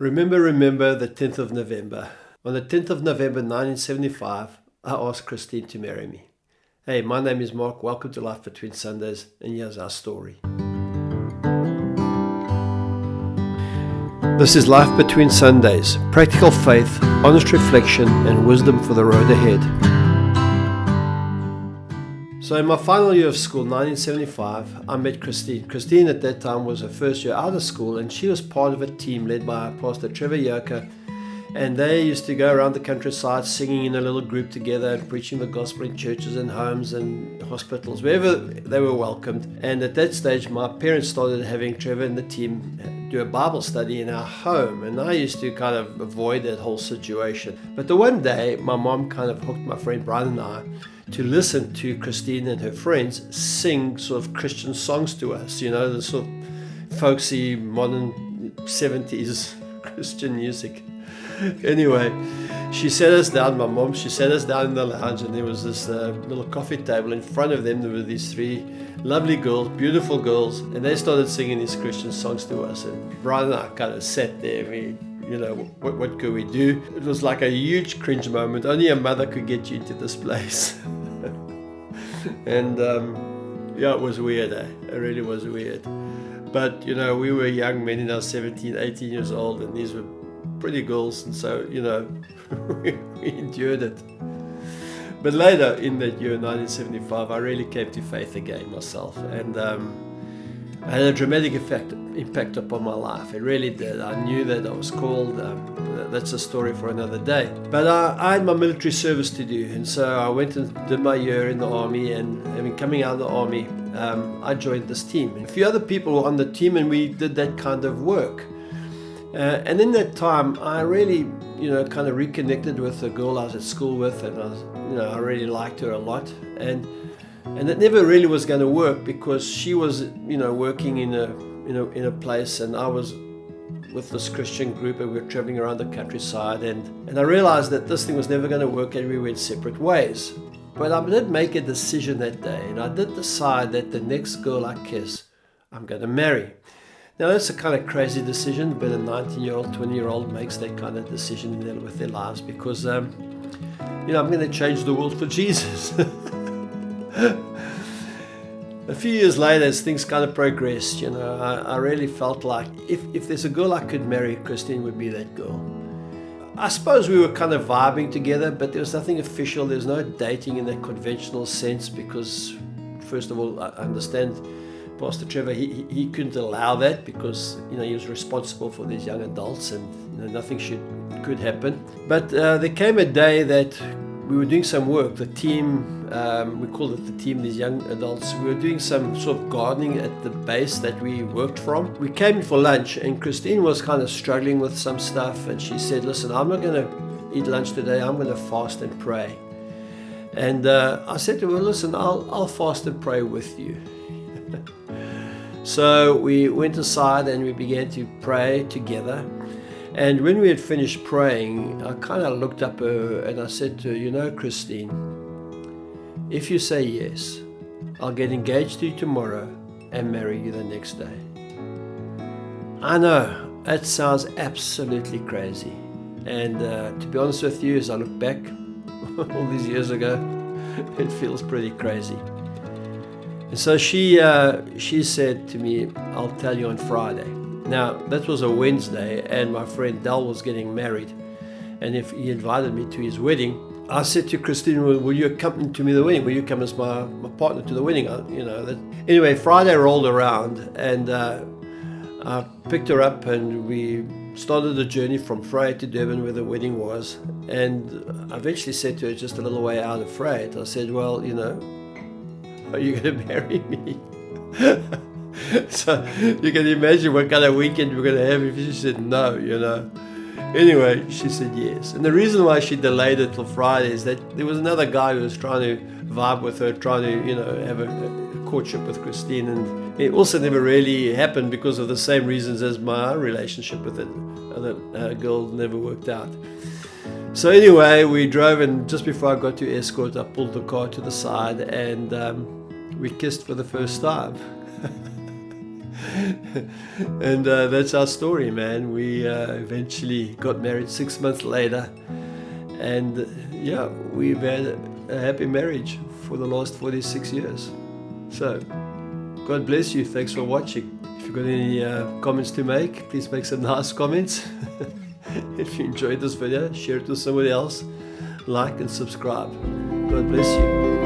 Remember the 10th of November. On the 10th of November 1975, I asked Christine to marry me. Hey, my name is Mark. Welcome to Life Between Sundays, and here's our story. This is Life Between Sundays, practical faith, honest reflection, and wisdom for the road ahead. So in my final year of school, 1975, I met Christine. Christine at that time was her first year out of school, and she was part of a team led by Pastor Trevor Yoker. And they used to go around the countryside singing in a little group together and preaching the gospel in churches and homes and hospitals, wherever they were welcomed. And at that stage, my parents started having Trevor and the team do a Bible study in our home. And I used to kind of avoid that whole situation. But the one day, my mom kind of hooked my friend Brian and I to listen to Christine and her friends sing sort of Christian songs to us, you know, the sort of folksy, modern 70s Christian music. Anyway, she sat us down, my mom, she sat us down in the lounge, and there was this little coffee table. In front of them, there were these three lovely girls, beautiful girls, and they started singing these Christian songs to us. And Brian and I kind of sat there, what could we do? It was like a huge cringe moment. Only a mother could get you into this place. And it was weird, It really was weird. But, we were young men, 17, 18 years old, and these were pretty girls, and so we endured it. But later in that year, 1975, I really came to faith again myself, and I had a dramatic impact upon my life. It really did. I knew that I was called. That's a story for another day. But I had my military service to do, and so I went and did my year in the army. And coming out of the army, I joined this team. And a few other people were on the team, and we did that kind of work. And in that time, I really, kind of reconnected with a girl I was at school with, and I really liked her a lot. And it never really was going to work because she was, working in a place, and I was with this Christian group, and we were traveling around the countryside. And I realized that this thing was never going to work, and we went separate ways. But I did make a decision that day, and I did decide that the next girl I kiss, I'm going to marry. Now, that's a kind of crazy decision, but a 19-year-old, 20-year-old makes that kind of decision with their lives because, I'm going to change the world for Jesus. A few years later, as things kind of progressed, I really felt like if there's a girl I could marry, Christine would be that girl. I suppose we were kind of vibing together, but there was nothing official. There's no dating in that conventional sense because, first of all, I understand Pastor Trevor, he couldn't allow that because, he was responsible for these young adults, and nothing could happen. But there came a day that we were doing some work. The team, we called it the team, these young adults, we were doing some sort of gardening at the base that we worked from. We came in for lunch, and Christine was kind of struggling with some stuff, and she said, listen, I'm not going to eat lunch today, I'm going to fast and pray. And I said to her, listen, I'll fast and pray with you. So we went aside and we began to pray together. And when we had finished praying, I kind of looked up her and I said to her, Christine, if you say yes, I'll get engaged to you tomorrow and marry you the next day. I know, that sounds absolutely crazy. And to be honest with you, as I look back all these years ago, it feels pretty crazy. And so she said to me, I'll tell you on Friday. Now, that was a Wednesday, and my friend Dal was getting married. And if he invited me to his wedding, I said to Christine, will you accompany to me to the wedding? Will you come as my partner to the wedding? Anyway, Friday rolled around, and I picked her up, and we started the journey from Vryheid to Durban, where the wedding was. And I eventually said to her, just a little way out of Vryheid, I said, well, are you going to marry me? So you can imagine what kind of weekend we're going to have if she said no, Anyway, she said yes. And the reason why she delayed it till Friday is that there was another guy who was trying to vibe with her, trying to, have a courtship with Christine. And it also never really happened because of the same reasons as my relationship with the other girl never worked out. So anyway, we drove, and just before I got to Estcourt, I pulled the car to the side, and we kissed for the first time. And that's our story, man. We eventually got married 6 months later, and yeah, we've had a happy marriage for the last 46 years. So God bless you. Thanks for watching. If you've got any comments to make, please make some nice comments. If you enjoyed this video, share it with somebody else. Like and subscribe. God bless you.